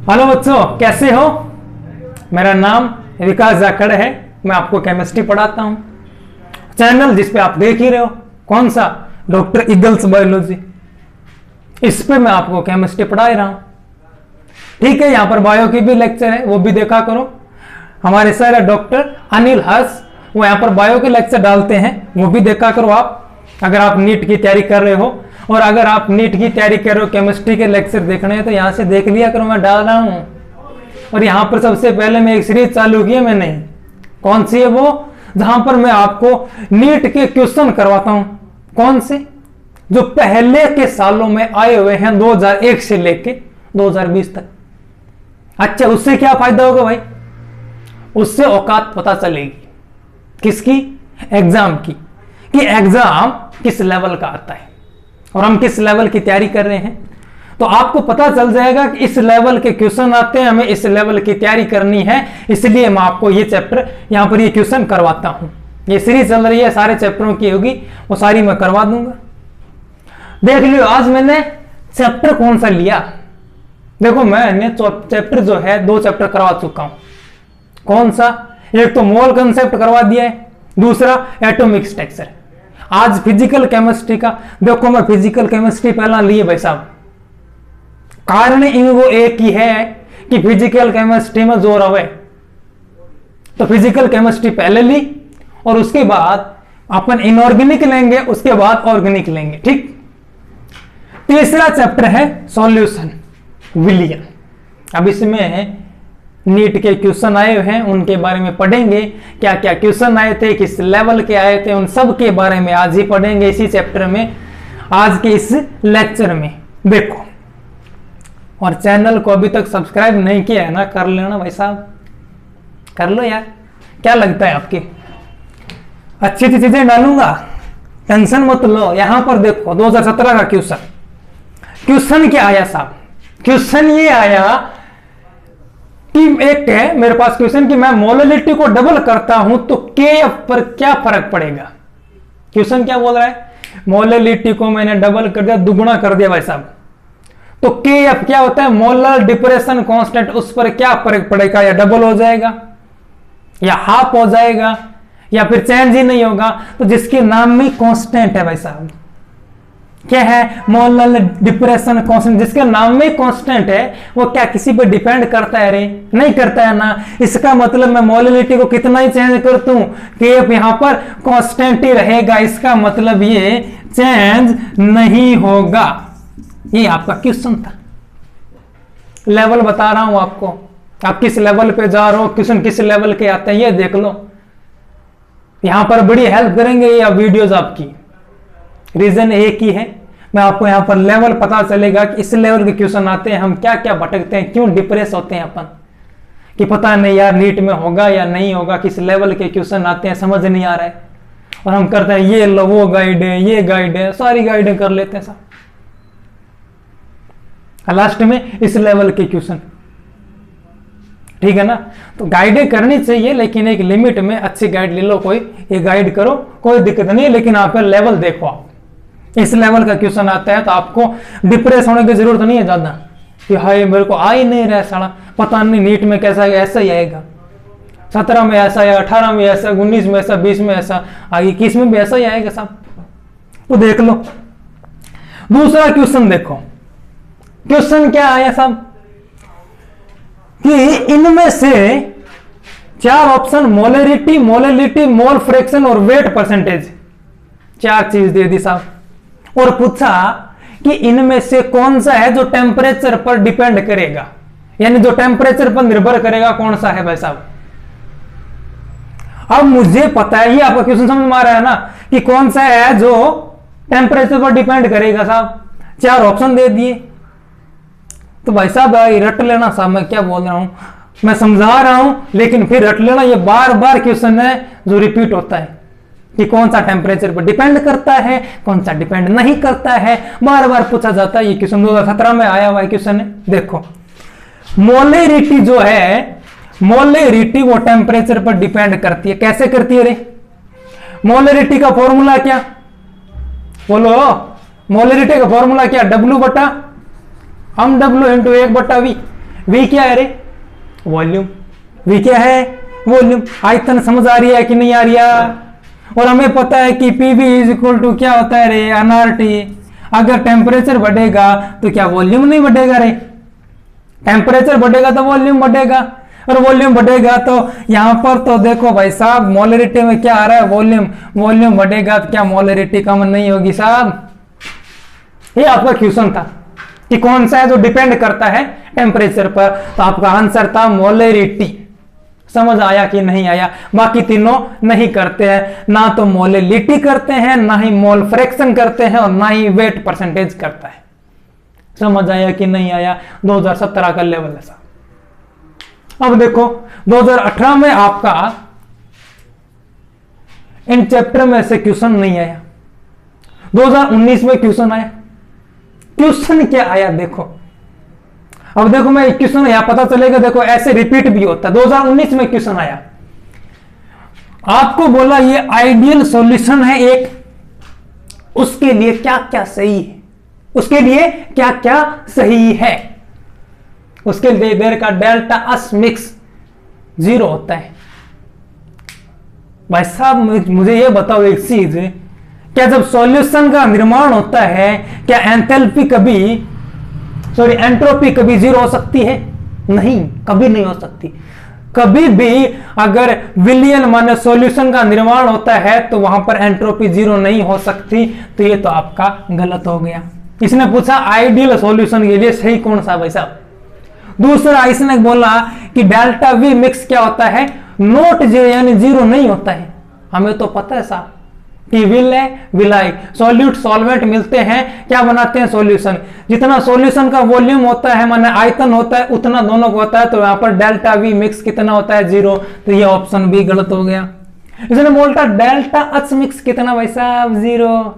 Hello बच्चों, कैसे हो। मेरा नाम विकास जाखड़ है। मैं आपको केमिस्ट्री पढ़ाता हूं। चैनल जिस पे आप देख ही रहे हो, कौन सा, डॉक्टर ईगल्स बायोलॉजी। इस पे मैं आपको केमिस्ट्री पढ़ा ही रहा हूं। ठीक है, यहां पर बायो की भी लेक्चर है, वो भी देखा करो। हमारे सर है डॉक्टर अनिल हर्ष, वो यहाँ पर बायो के लेक्चर डालते हैं, वो भी देखा करो आप। अगर आप नीट की तैयारी कर रहे हो, और अगर आप नीट की तैयारी कर रहे हो, केमिस्ट्री के लेक्चर देखने हैं, तो यहाँ से देख लिया करो, मैं डाल रहा हूँ। और यहाँ पर सबसे पहले मैं एक सीरीज चालू की है मैंने। कौन सी है वो? जहां पर मैं आपको नीट के क्वेश्चन करवाता हूं। कौन से? जो पहले के सालों में आए हुए हैं, 2001 से लेके 2020 तक। अच्छा, उससे क्या फायदा होगा भाई? उससे औकात पता चलेगी। किसकी? एग्जाम की, कि एग्जाम किस लेवल का आता है और हम किस लेवल की तैयारी कर रहे हैं। तो आपको पता चल जाएगा कि इस लेवल के क्वेश्चन आते हैं, हमें इस लेवल की तैयारी करनी है, इसलिए मैं आपको ये चैप्टर यहां पर ये क्वेश्चन करवाता हूं। ये सीरीज चल रही है, सारे चैप्टरों की होगी, वो सारी मैं करवा दूंगा। देख लियो, आज मैंने चैप्टर कौन सा लिया। देखो, मैंने चैप्टर जो है 2 चैप्टर करवा चुका हूं। कौन सा? एक तो मोल कंसेप्ट करवा दिया है, दूसरा एटॉमिक स्ट्रक्चर। आज फिजिकल केमिस्ट्री का देखो, मैं फिजिकल केमिस्ट्री पहला लिए भाई साहब। कारण वो एक ही है कि फिजिकल केमिस्ट्री में जोर आवे, तो फिजिकल केमिस्ट्री पहले ली, और उसके बाद अपन इनऑर्गेनिक लेंगे, उसके बाद ऑर्गेनिक लेंगे। ठीक। तीसरा चैप्टर है सॉल्यूशन विलियन। अब इसमें नीट के क्वेश्चन आए हुए हैं, उनके बारे में पढ़ेंगे। क्या क्या क्वेश्चन आए थे, किस लेवल के आए थे, उन सब के बारे में आज ही पढ़ेंगे इसी चैप्टर में, आज के इस लेक्चर में। देखो, और चैनल को अभी तक सब्सक्राइब नहीं किया है ना, कर लेना भाई साहब, कर लो यार। क्या लगता है आपकी? अच्छी अच्छी चीजें डालूंगा, टेंशन मत लो। यहां पर देखो 2017 का क्वेश्चन क्या आया साहब? क्वेश्चन ये आया कि एक है मेरे पास क्वेश्चन कि मैं मोलैलिटी को डबल करता हूं तो केएफ पर क्या फर्क पड़ेगा। क्वेश्चन क्या बोल रहा है? मोलैलिटी को मैंने डबल कर दिया, दुगुना कर दिया भाई साहब, तो केएफ क्या होता है? मोलर डिप्रेशन कांस्टेंट, उस पर क्या फर्क पड़ेगा? या डबल हो जाएगा, या हाफ हो जाएगा, या फिर चेंज ही नहीं होगा। तो जिसके नाम में कांस्टेंट है भाई साहब, क्या है? Molar depression constant. जिसके नाम में कांस्टेंट है, वो क्या किसी पर डिपेंड करता है? रे नहीं करता है ना। इसका मतलब मैं मोलैलिटी को कितना ही चेंज कर दूं, केएफ यहां पर कांस्टेंट ही रहेगा। इसका मतलब ये चेंज नहीं होगा। ये आपका क्वेश्चन था। लेवल बता रहा हूं आपको, आप किस लेवल पे जा रहे हो, क्वेश्चन किस लेवल के आते हैं, ये देख लो। यहां पर बड़ी हेल्प करेंगे ये वीडियोस आपकी। रीजन एक ही है, मैं आपको यहां पर लेवल पता चलेगा कि इस लेवल के क्वेश्चन आते हैं, हम क्या क्या भटकते हैं, क्यों डिप्रेस होते हैं अपन, कि पता नहीं यार नीट में होगा या नहीं होगा, किस लेवल के क्वेश्चन आते हैं, समझ नहीं आ रहा है, और हम करते हैं ये लो, वो गाइड है, ये गाइड है, सारी गाइडें कर लेते हैं सब, लास्ट में इस लेवल के क्वेश्चन। ठीक है ना। तो गाइडें करनी चाहिए, लेकिन एक लिमिट में अच्छी गाइड ले लो। कोई ये गाइड करो, कोई दिक्कत नहीं है, लेकिन आप लेवल देखो। आप इस लेवल का क्वेश्चन आता है तो आपको डिप्रेस होने की जरूरत नहीं है ज्यादा, कि हाय मेरे को आ ही नहीं रहा साला, पता नहीं नीट में कैसा है। ऐसा ही आएगा, 17 में ऐसा है, 18 में ऐसा, 19 में ऐसा, 20 में ऐसा, आगे 21 में भी ऐसा ही आएगा साहब। तो देख लो। दूसरा क्वेश्चन देखो, क्वेश्चन क्या आया साहब कि इनमें से 4 ऑप्शन मोलैरिटी, मोल फ्रैक्शन और वेट परसेंटेज, 4 चीज दे दी साहब, और पूछा कि इनमें से कौन सा है जो टेम्परेचर पर डिपेंड करेगा, यानी जो टेम्परेचर पर निर्भर करेगा, कौन सा है भाई साहब। अब मुझे पता है, ये आपका क्वेश्चन समझ में आ रहा है ना, कि कौन सा है जो टेम्परेचर पर डिपेंड करेगा साहब। 4 ऑप्शन दे दिए, तो भाई साहब रट लेना साहब, मैं क्या बोल रहा हूं, मैं समझा रहा हूं, लेकिन फिर रट लेना। ये बार बार क्वेश्चन है जो रिपीट होता है, कि कौन सा टेम्परेचर पर डिपेंड करता है, कौन सा डिपेंड नहीं करता है, बार बार पूछा जाता है। ये क्वेश्चन 2017 में आया हुआ क्वेश्चन है। देखो, मोलैरिटी जो है, मोलैरिटी वो टेम्परेचर पर डिपेंड करती है। कैसे करती है रे? मोलैरिटी का फॉर्मूला क्या बोलो? मोलैरिटी का फॉर्मूला क्या? W बटा हम W इंटू 1 बटा V। वी क्या है रे? वॉल्यूम। वी क्या है? वॉल्यूम। आयतन समझ आ रही है कि नहीं आ रही है? और हमें पता है कि पीवी इज इक्वल टू क्या होता है रे? एनआरटी। अगर टेम्परेचर बढ़ेगा तो क्या वॉल्यूम नहीं बढ़ेगा रे? टेम्परेचर बढ़ेगा तो वॉल्यूम बढ़ेगा, और वॉल्यूम बढ़ेगा तो यहां पर तो देखो भाई साहब मोलरिटी में क्या आ रहा है? वॉल्यूम। वॉल्यूम बढ़ेगा तो क्या मोलरिटी कम नहीं होगी साहब? ये आपका क्वेश्चन था कि कौन सा है जो डिपेंड करता है टेम्परेचर पर, तो आपका आंसर था मोलरिटी। समझ आया कि नहीं आया? बाकी तीनों नहीं करते हैं, ना तो मोलरिटी करते हैं, ना ही मोल फ्रैक्शन करते हैं, और ना ही वेट परसेंटेज करता है। समझ आया कि नहीं आया? 2017 का लेवल ऐसा। अब देखो 2018 में आपका इन चैप्टर में से क्वेश्चन नहीं आया, 2019 में क्वेश्चन आया। क्वेश्चन क्या आया देखो, अब देखो मैं क्वेश्चन यहां पता चलेगा, देखो ऐसे रिपीट भी होता है। 2019 में क्वेश्चन आया, आपको बोला ये आइडियल सॉल्यूशन है एक, उसके लिए क्या क्या सही है, उसके लिए क्या क्या सही है, उसके लिए देर का डेल्टा एस मिक्स 0 होता है। भाई साहब मुझे ये बताओ एक चीज, क्या जब सॉल्यूशन का निर्माण होता है क्या एंथैल्पी कभी एंट्रोपी कभी 0 हो सकती है? नहीं, कभी नहीं हो सकती। कभी भी अगर विलियन माने सॉल्यूशन का निर्माण होता है तो वहां पर एंट्रोपी 0 नहीं हो सकती, तो ये तो आपका गलत हो गया। इसने पूछा आइडियल सॉल्यूशन के लिए सही कौन सा भाई साहब। दूसरा इसने बोला कि डेल्टा वी मिक्स क्या होता है? नॉट 0 यानी 0 नहीं होता है। हमें तो पता है साहब कि विल है विलाई, सॉल्यूट सॉल्वेंट मिलते हैं क्या बनाते हैं? सॉल्यूशन। जितना सॉल्यूशन का वॉल्यूम होता है माने आयतन होता है उतना दोनों को होता है, तो यहां पर डेल्टा वी मिक्स कितना होता है? 0। तो ये ऑप्शन भी गलत हो गया। इसने बोलता डेल्टा एच मिक्स कितना भाई साहब? 0।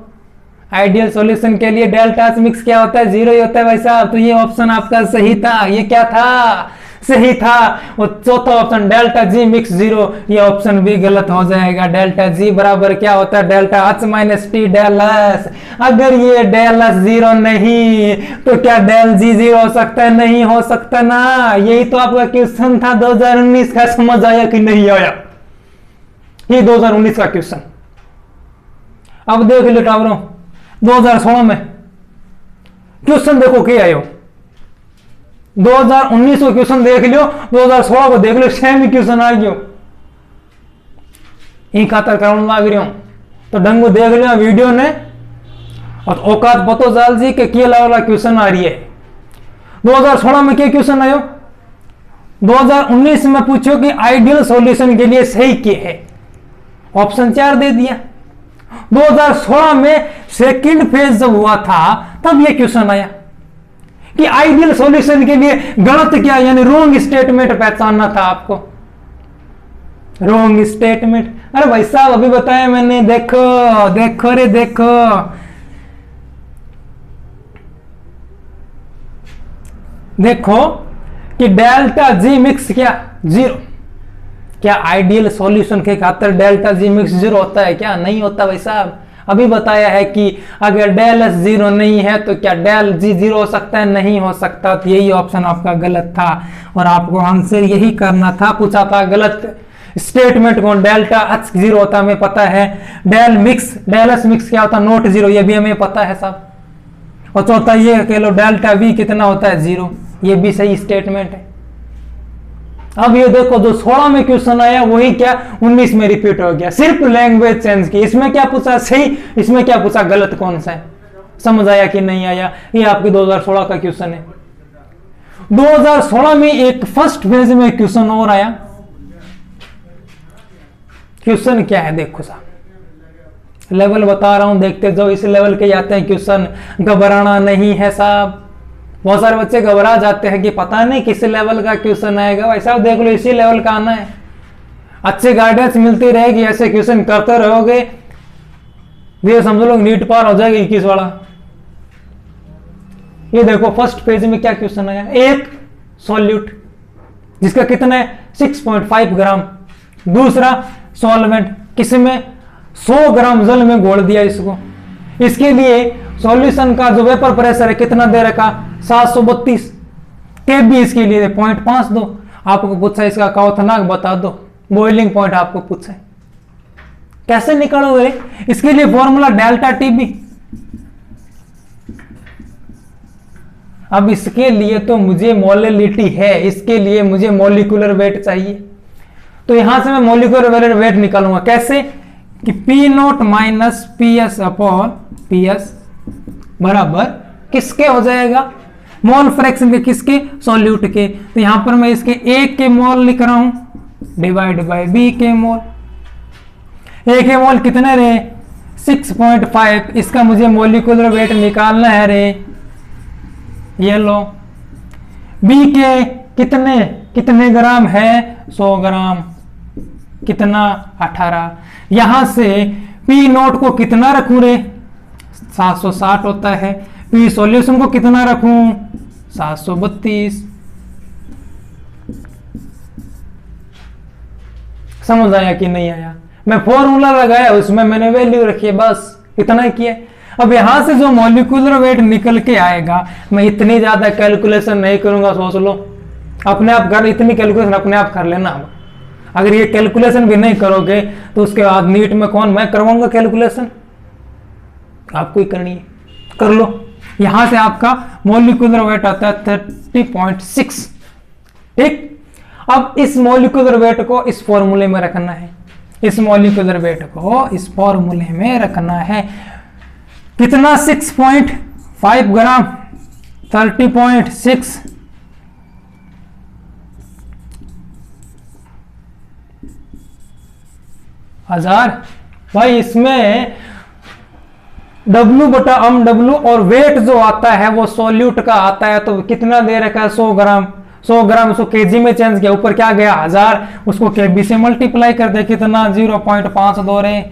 आइडियल सॉल्यूशन के लिए डेल्टा एच मिक्स क्या होता है? 0 ही होता है भाई साहब। तो ये ऑप्शन आपका सही था। ये क्या था? सही था। और चौथा ऑप्शन डेल्टा जी मिक्स 0, ये ऑप्शन भी गलत हो जाएगा। डेल्टा जी बराबर क्या होता है? Delta H minus T del S. अगर ये डेल एस 0 नहीं तो क्या डेल जी 0 हो सकता है? नहीं हो सकता ना। यही तो आपका क्वेश्चन था 2019 का। समझ आया कि नहीं आया? ये 2019 का क्वेश्चन। अब देख लो टावरों 2016 में क्वेश्चन देखो क्या आयो। 2019 को क्वेश्चन देख लियो, 2016 को देख लो, सेम ही क्वेश्चन आ गयो। ई खातर कराने लाग रही हूं तो ढंगो देख लिया वीडियो ने, और औकात पतो जाल जी के किए वाला क्वेश्चन आ रही है। 2016 में क्या क्वेश्चन आयो? 2019 में पूछो कि आइडियल सॉल्यूशन के लिए सही क्या है? ऑप्शन 4 दे दिया। 2016 में सेकंड फेज जब हुआ था तब यह क्वेश्चन आया कि आइडियल सॉल्यूशन के लिए गलत क्या यानी रॉन्ग स्टेटमेंट पहचानना था आपको। रॉन्ग स्टेटमेंट, अरे भाई साहब अभी बताया मैंने। देखो देखो रे देखो, देखो कि डेल्टा जी मिक्स क्या 0, क्या आइडियल सॉल्यूशन के खातर डेल्टा जी मिक्स 0 होता है क्या? नहीं होता भाई साहब। अभी बताया है कि अगर डेल एस 0 नहीं है तो क्या डेल जी 0 हो सकता है? नहीं हो सकता। तो यही ऑप्शन आपका गलत था और आपको आंसर यही करना था। पूछा था गलत स्टेटमेंट कौन? डेल्टा एच 0 होता हमें पता है। डेल एस मिक्स क्या होता? नॉट 0, ये भी हमें पता है साहब। और चौथा ये कह लो डेल्टा वी कितना होता है? 0, ये भी सही स्टेटमेंट है। अब ये देखो जो 16 में क्वेश्चन आया वही क्या 19 में रिपीट हो गया, सिर्फ लैंग्वेज चेंज की। इसमें क्या पूछा सही, इसमें क्या पूछा गलत, कौन सा है? समझ आया कि नहीं आया? ये आपके 2016 का क्वेश्चन है। 2016 में एक फर्स्ट फेज में क्वेश्चन और आया। क्वेश्चन क्या है देखो साहब, लेवल बता रहा हूं, देखते जाओ। इस लेवल के आते हैं क्वेश्चन, घबराना नहीं है साहब। बहुत सारे बच्चे घबरा जाते हैं कि पता नहीं किस लेवल का क्वेश्चन आएगा। भाई साहब देख लो इसी लेवल का आना है। अच्छी गाइडेंस मिलती रहेगी, ऐसे क्वेश्चन करते रहोगे, ये समझ लो नीट पार हो जाएगी 21 वाला। ये देखो फर्स्ट पेज में क्या क्वेश्चन आया, एक सॉल्यूट जिसका कितना है 6.5 ग्राम, दूसरा सॉल्वेंट किसमें 100 ग्राम जल में घोल दिया इसको। इसके लिए सॉल्यूशन का जो वेपर प्रेशर है कितना दे रखा 732, KB इसके लिए 0.5 दो। आपको पूछा इसका क्वथनांक बता दो, बॉइलिंग पॉइंट आपको पूछा है, कैसे निकालोगे? इसके लिए फॉर्मूला डेल्टा TB। अब इसके लिए तो मुझे मोलेलिटी है, इसके लिए मुझे मॉलिक्यूलर वेट चाहिए, तो यहां से मैं मॉलिक्यूलर वेट निकालूंगा कैसे कि P0 minus PS upon PS बराबर किसके हो जाएगा? मोल फ्रैक्शन के, किसके? सॉल्यूट के। तो यहां पर मैं इसके A के मोल लिख रहा हूं डिवाइड बाय B के मोल। A के मोल कितने रहे? 6.5। इसका मुझे मॉलिक्यूलर वेट निकालना है रे, ये लो। B के कितने ग्राम है? 100 ग्राम। कितना? 18। यहां से P0 को कितना रखूं रे? 760 होता है। P सॉल्यूशन को कितना रखूं? 732। समझ आया कि नहीं आया? मैं फॉर्मूला लगाया, उसमें मैंने वैल्यू रखी है, बस इतना ही किया। अब यहां से जो मॉलिक्यूलर वेट निकल के आएगा, मैं इतनी ज्यादा कैलकुलेशन नहीं करूंगा, सोच लो अपने आप कर, इतनी कैलकुलेशन अपने आप कर लेना। अगर ये कैलकुलेशन भी नहीं करोगे तो उसके बाद नीट में कौन? मैं करवाऊंगा कैलकुलेशन, आपको ही करनी है, कर लो। यहां से आपका मॉलिक्यूलर वेट आता है 30.6। ठीक, अब इस मॉलिक्यूलर वेट को इस फॉर्मूले में रखना है, इस मॉलिक्यूलर वेट को इस फॉर्मूले में रखना है। कितना? 6.5 ग्राम। 30.6 हजार। भाई इसमें W बटा W और वेट जो आता है वो सॉल्यूट का आता है, तो कितना दे रखा है? 100 ग्राम। 100 ग्राम उसको केजी में चेंज किया, ऊपर क्या गया? 1000, उसको KB से मल्टीप्लाई कर दे, कितना? 0.52 रे,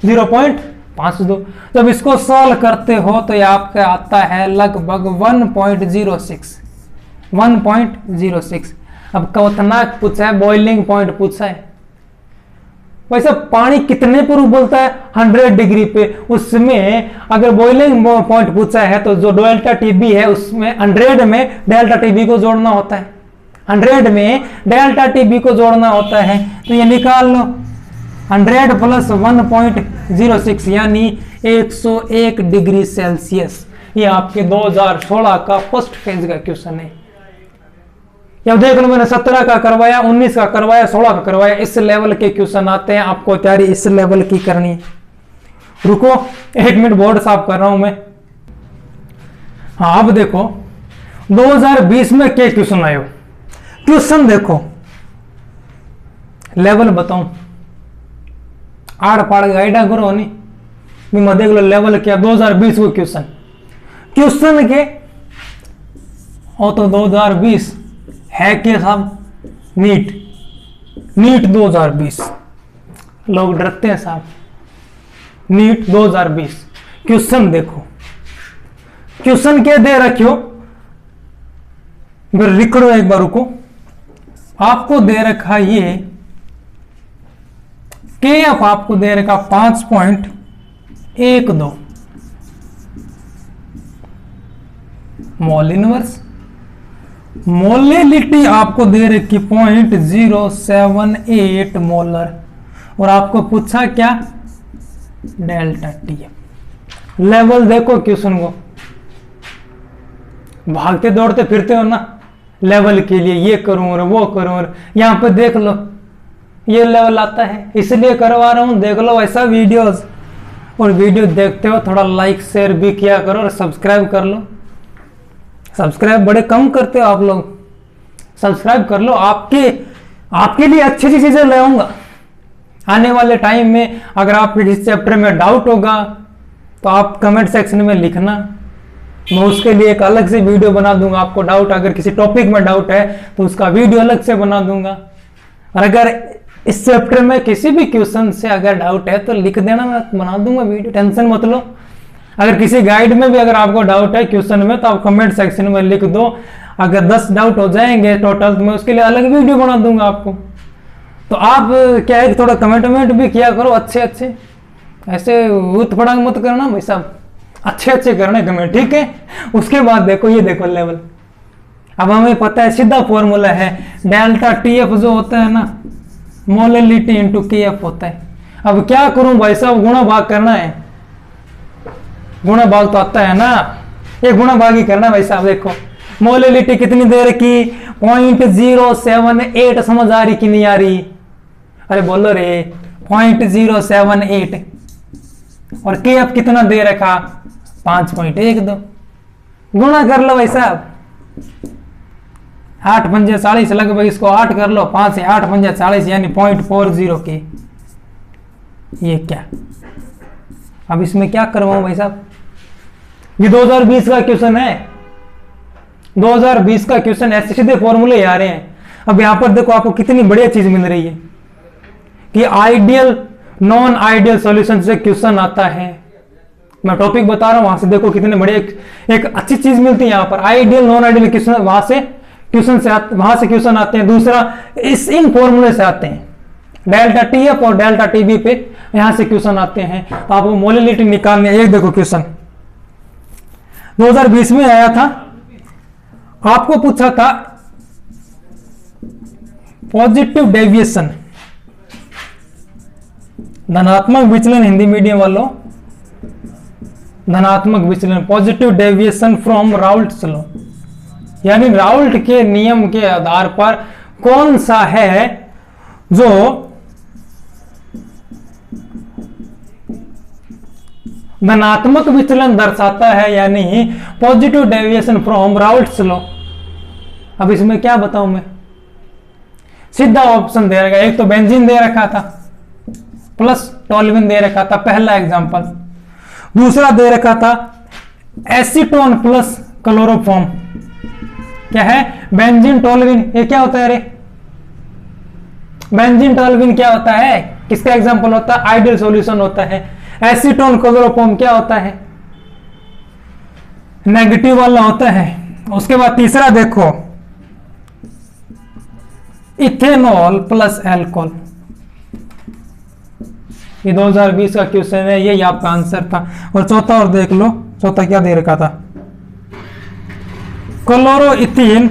0.52। जब इसको सॉल्व करते हो तो ये आपका आता है लगभग 1.06। 1.06। अब क्वथनांक पूछा है, बॉइलिंग पॉइंट पूछा है। वैसे पानी कितने पर उबलता है? 100 डिग्री पे। उसमें अगर बॉइलिंग पॉइंट पूछा है तो जो डेल्टा TB है उसमें 100 में डेल्टा TB को जोड़ना होता है, 100 में डेल्टा TB को जोड़ना होता है। तो ये निकाल लो, 100 प्लस 1.06 यानी 101 डिग्री सेल्सियस। ये आपके 2016 का फर्स्ट फेज का क्वेश्चन है। या देख लो, मैंने 17 का करवाया, 19 का करवाया, 16 का करवाया। इस लेवल के क्वेश्चन आते हैं, आपको तैयारी इस लेवल की करनी है। रुको 1 मिनट, बोर्ड साफ कर रहा हूं मैं। हाँ अब देखो 2020 में क्या क्वेश्चन आयो? क्वेश्चन देखो, लेवल बताऊं, आड़ पाड़ गाइडा करो नहीं, मैं देख लो लेवल क्या 2020 को क्वेश्चन के। और तो 2020 है क्या साहब? नीट 2020। लोग डरते हैं साहब। नीट 2020 क्वेश्चन देखो, क्वेश्चन क्या दे रखियो, लिख लो एक बार, रुको। आपको दे रखा ये KF आपको दे रखा 5.12 मोल इनवर्स। मोलेलिटी आपको दे रखी 0.078 मोलर, और आपको पूछा क्या? Delta TF। लेवल देखो क्वेश्चन को, भागते दौड़ते फिरते हो ना लेवल के लिए, ये करूं और वो करूं, और यहां पे देख लो ये लेवल आता है, इसलिए करवा रहा हूं। देख लो ऐसा वीडियोस, और वीडियो देखते हो थोड़ा लाइक शेयर भी किया करो और सब्सक्राइब कर लो। सब्सक्राइब बड़े कम करते हो आप लोग, सब्सक्राइब कर लो। आपके लिए अच्छी अच्छी चीजें ले आऊंगा आने वाले टाइम में। अगर आप इस चैप्टर में डाउट होगा तो आप कमेंट सेक्शन में लिखना, मैं उसके लिए एक अलग से वीडियो बना दूंगा। आपको डाउट, अगर किसी टॉपिक में डाउट है तो उसका वीडियो अलग से बना दूंगा। और अगर इस चैप्टर में किसी भी क्वेश्चन से अगर डाउट है तो लिख देना, मैं बना दूंगा वीडियो, टेंशन मत लो। अगर किसी गाइड में भी अगर आपको डाउट है क्वेश्चन में तो आप कमेंट सेक्शन में लिख दो। अगर 10 डाउट हो जाएंगे टोटल तो मैं उसके लिए अलग वीडियो बना दूंगा आपको। तो आप क्या है, थोड़ा कमेंट भी किया करो अच्छे, ऐसे उत फड़ांग मत करना भाई साहब, अच्छे करने कमेंट, ठीक है। उसके बाद देखो, ये देखो लेवल, अब हमें पता है सीधा फॉर्मूला है डेल्टा टीएफ जो होता है ना मोलैलिटी इंटू केएफ होता है। अब क्या करूं भाई साहब, गुणा भाग करना है, गुणा भाग तो आता है ना, ये गुणा भाग ही करना है भाई साहब। देखो मोलैलिटी कितनी दे रखी 0.078, समझ आ रही कि नहीं आ रही? अरे बोलो रे 0.078 और केएफ कितना दे रखा 5.12, गुणा कर लो भाई साहब। 8 पंजे 40 लगभग, इसको 8 कर लो, 5 से 8 पंजे 40 यानी 0.40 के। ये क्या, अब इसमें क्या करवाऊं भाई साहब? ये 2020 का क्वेश्चन है, 2020 का क्वेश्चन, ऐसे सीधे फॉर्मूले आ रहे हैं। अब यहां पर देखो आपको कितनी बढ़िया चीज मिल रही है कि आइडियल नॉन आइडियल सॉल्यूशन से क्वेश्चन आता है। मैं टॉपिक बता रहा हूं, वहां से देखो कितने बढ़िया एक अच्छी चीज मिलती है यहां पर। आइडियल नॉन आइडियल क्वेश्चन वहां से क्वेश्चन आते हैं। दूसरा इन फॉर्मूले से आते हैं, डेल्टा टीएफ और डेल्टा टीबी पे यहां से क्वेश्चन आते हैं। तो आपको मोलैलिटी निकालनी है। एक देखो क्वेश्चन 2020 में आया था, आपको पूछा था पॉजिटिव डेविएशन, धनात्मक विचलन, हिंदी मीडियम वालों धनात्मक विचलन, positive deviation from Raoult's law, यानी राउल्ट के नियम के आधार पर कौन सा है जो धनात्मक विचलन दर्शाता है, यानी positive deviation from Raoult's law. अब इसमें क्या बताऊं मैं, सीधा ऑप्शन दे रखा, एक तो बेंजीन दे रखा था प्लस टोल्यूइन दे रखा था, पहला एग्जांपल। दूसरा दे रखा था एसीटोन प्लस क्लोरोफॉर्म, क्या है बेंजीन टोल्यूइन। ये क्या होता है रे, बेंजीन टोल्यूइन क्या होता है, किसका एग्जांपल होता है, आइडियल सॉल्यूशन होता है। एसीटोन क्लोरोफॉर्म क्या होता है, नेगेटिव वाला होता है। उसके बाद तीसरा देखो इथेनॉल प्लस एल्कोहल, ये 2020 का क्वेश्चन है, ये आपका आंसर था। और चौथा और देख लो, चौथा क्या दे रखा था, क्लोरोइथीन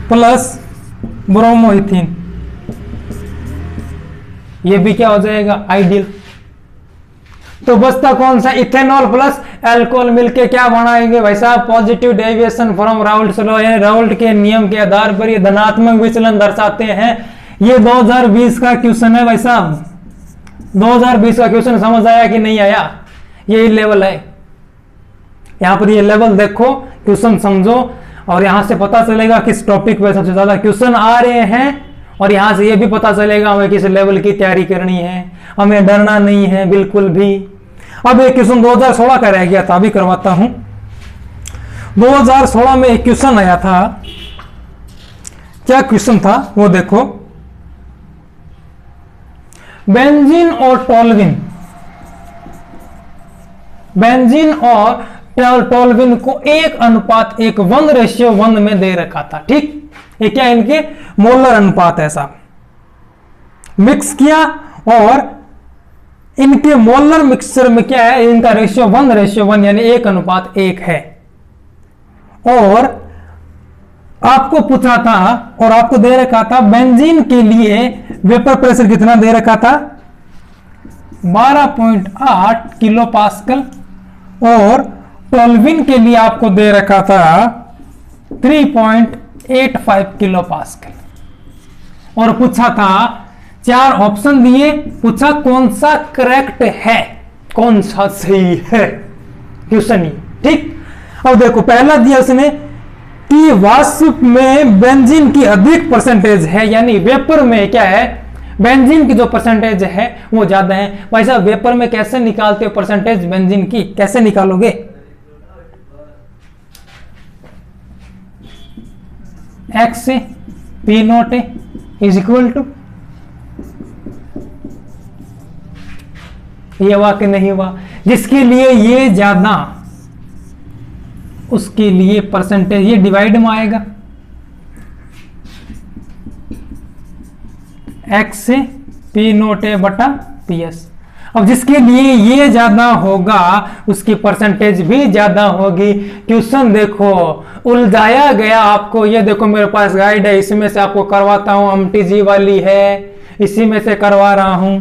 प्लस ब्रोमोइथीन, ये भी क्या हो जाएगा आइडियल। तो बचता कौन सा, इथेनॉल प्लस अल्कोहल मिलके क्या बनाएंगे भाई साहब, positive deviation from Raoult's law, यानी राउल्ट के नियम के आधार पर ये धनात्मक विचलन दर्शाते हैं। ये 2020 का क्वेश्चन है भाई साहब, 2020 का क्वेश्चन समझ आया कि नहीं आया? ये लेवल है, यहां पर ये लेवल देखो, क्वेश्चन समझो, और यहां से पता चलेगा किस टॉपिक पे सबसे ज्यादा क्वेश्चन आ रहे हैं, और यहां से ये भी पता चलेगा हमें किस लेवल की तैयारी करनी है। हमें डरना नहीं है बिल्कुल भी। अब एक क्वेश्चन 2016 का रह गया था, अभी करवाता हूं। 2016 में एक क्वेश्चन आया था, क्या क्वेश्चन था वो देखो, बेंजीन और टोल्यूइन, बेंजीन और टोल्यूइन को 1:1 1:1 में दे रखा था, ठीक। ये क्या इनके मोलर अनुपात, ऐसा मिक्स किया और इनके मोलर मिक्सचर में क्या है, इनका रेशियो 1:1 यानी 1:1 है। और आपको पूछा था और आपको दे रखा था बेंजीन के लिए वेपर प्रेशर कितना दे रखा था 12.8 किलो पास्कल, और टोल्यूइन के लिए आपको दे रखा था 3.85 किलो पास्कल। और पूछा था, 4 ऑप्शन दिए, पूछा कौन सा करेक्ट है, कौन सा सही है क्वेश्चन, ठीक। अब देखो पहला दिया उसने कि वाष्प में बेंजीन की अधिक परसेंटेज है, यानी वेपर में क्या है, बेंजीन की जो परसेंटेज है वो ज्यादा है। भाई साहब वेपर में कैसे निकालते हो परसेंटेज बेंजीन की, कैसे निकालोगे, एक्स से P naught is equal to, ये हुआ कि नहीं हुआ, जिसके लिए ये ज्यादा उसके लिए परसेंटेज ये डिवाइड में आएगा, एक्स से पी नोट ए बटा पी एस। अब जिसके लिए ये ज्यादा होगा उसकी परसेंटेज भी ज्यादा होगी। क्वेश्चन देखो उलझाया गया आपको। ये देखो मेरे पास गाइड है, इसमें से आपको करवाता हूं, MTG वाली है, इसी में से करवा रहा हूं।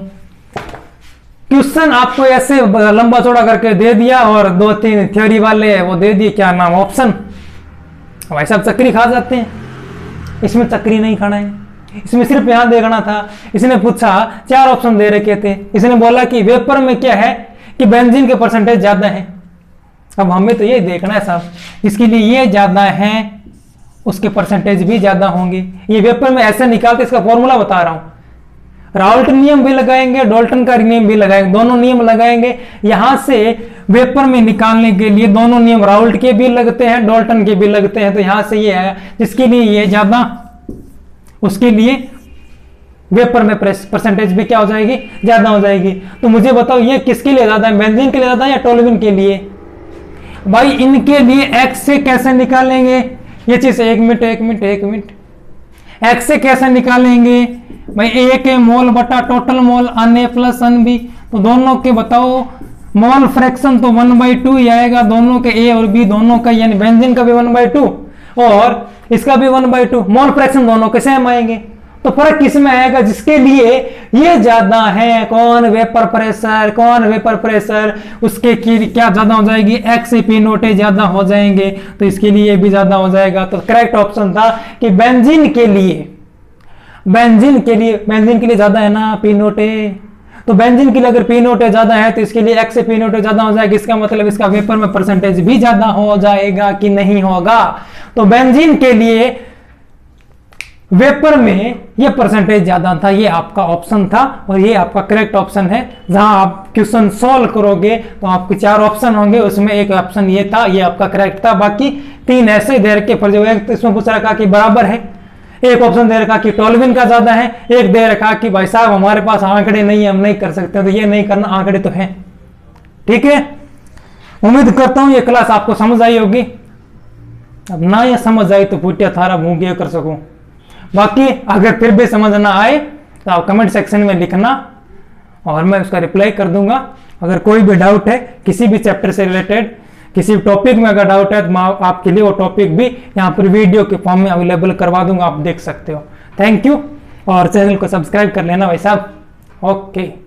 क्वेश्चन आपको ऐसे लंबा चौड़ा करके दे दिया और 2-3 थ्योरी वाले वो दे दिए, क्या नाम, ऑप्शन। भाई साहब चक्री खा जाते हैं, इसमें चक्री नहीं खाना है, इसमें सिर्फ यहां देखना था। इसने पूछा 4 ऑप्शन दे रखे थे, इसने बोला कि वेपर में क्या है कि बेंजीन के परसेंटेज ज्यादा है। अब हमें तो ये देखना है साहब, जिसके लिए ये ज्यादा है उसके परसेंटेज भी ज्यादा होंगे। ये वेपर में ऐसे निकालते, इसका फॉर्मूला बता रहा हूं। राउल्ट नियम भी लगाएंगे, डाल्टन का नियम भी लगाएंगे, दोनों नियम लगाएंगे। यहां से वेपर में निकालने के लिए दोनों नियम राउल्ट के भी लगते हैं, डाल्टन के भी लगते हैं। तो यहां से ये है जिसके लिए ये ज्यादा, उसके लिए वेपर में परसेंटेज भी क्या हो जाएगी, ज्यादा हो जाएगी। तो मुझे बताओ ये किसके लिए ज्यादा है, बेंजीन के लिए ज्यादा है या टोल्यूइन के लिए? भाई इनके लिए एक्स से कैसे निकालेंगे ये चीज, एक मिनट, एक्स से कैसे निकालेंगे भाई, एक मोल बटा टोटल मोल अन प्लस अन बी। तो दोनों के बताओ मोल फ्रैक्शन तो 1/2 ही आएगा, दोनों के ए और बी दोनों का, यानी बेंजीन का भी 1/2 और इसका भी 1/2। मोल फ्रैक्शन दोनों के सेम आएंगे। तो फर्क किसमें आएगा, जिसके लिए ये ज्यादा है, कौन, वेपर प्रेशर, उसके की क्या ज्यादा हो जाएगी, एक्स पी नोटे ज्यादा हो जाएंगे। तो इसके लिए भी ज्यादा हो जाएगा। तो करेक्ट ऑप्शन था कि बेंजीन के लिए ज्यादा है ना पी नोटे। तो बेंजीन के लिए अगर पी नोटे ज्यादा है तो इसके लिए एक्स पी नोटे ज्यादा हो जाएगा। इसका मतलब इसका वेपर में परसेंटेज भी ज्यादा हो जाएगा कि नहीं होगा। तो बेंजीन के लिए वेपर में ये परसेंटेज ज्यादा था, ये आपका ऑप्शन था और ये आपका करेक्ट ऑप्शन है। जहां आप क्वेश्चन सॉल्व करोगे तो आपके 4 ऑप्शन होंगे, उसमें एक ऑप्शन ये था, ये आपका करेक्ट था। बाकी 3 ऐसे दे रखे पर जो एक इसमें पूछ रखा कि बराबर है, एक ऑप्शन दे रखा कि टोल्यूइन का ज्यादा है, एक दे रखा कि भाई साहब हमारे पास आंकड़े नहीं है, हम नहीं कर सकते। तो ये नहीं करना, आंकड़े तो हैं। ठीक है, उम्मीद करता हूं ये क्लास आपको समझ आई होगी। अब ना ये समझ आई तो पुटिया थारा भूंगे कर सकूं। बाकी अगर फिर भी समझ ना आए तो आप कमेंट सेक्शन में लिखना और मैं उसका रिप्लाई कर दूंगा। अगर कोई भी डाउट है किसी भी चैप्टर से रिलेटेड, किसी टॉपिक में अगर डाउट है तो मैं आपके लिए वो टॉपिक भी यहाँ पर वीडियो के फॉर्म में अवेलेबल करवा दूंगा, आप देख सकते हो। थैंक यू और चैनल को सब्सक्राइब कर लेना भाई साहब। ओके।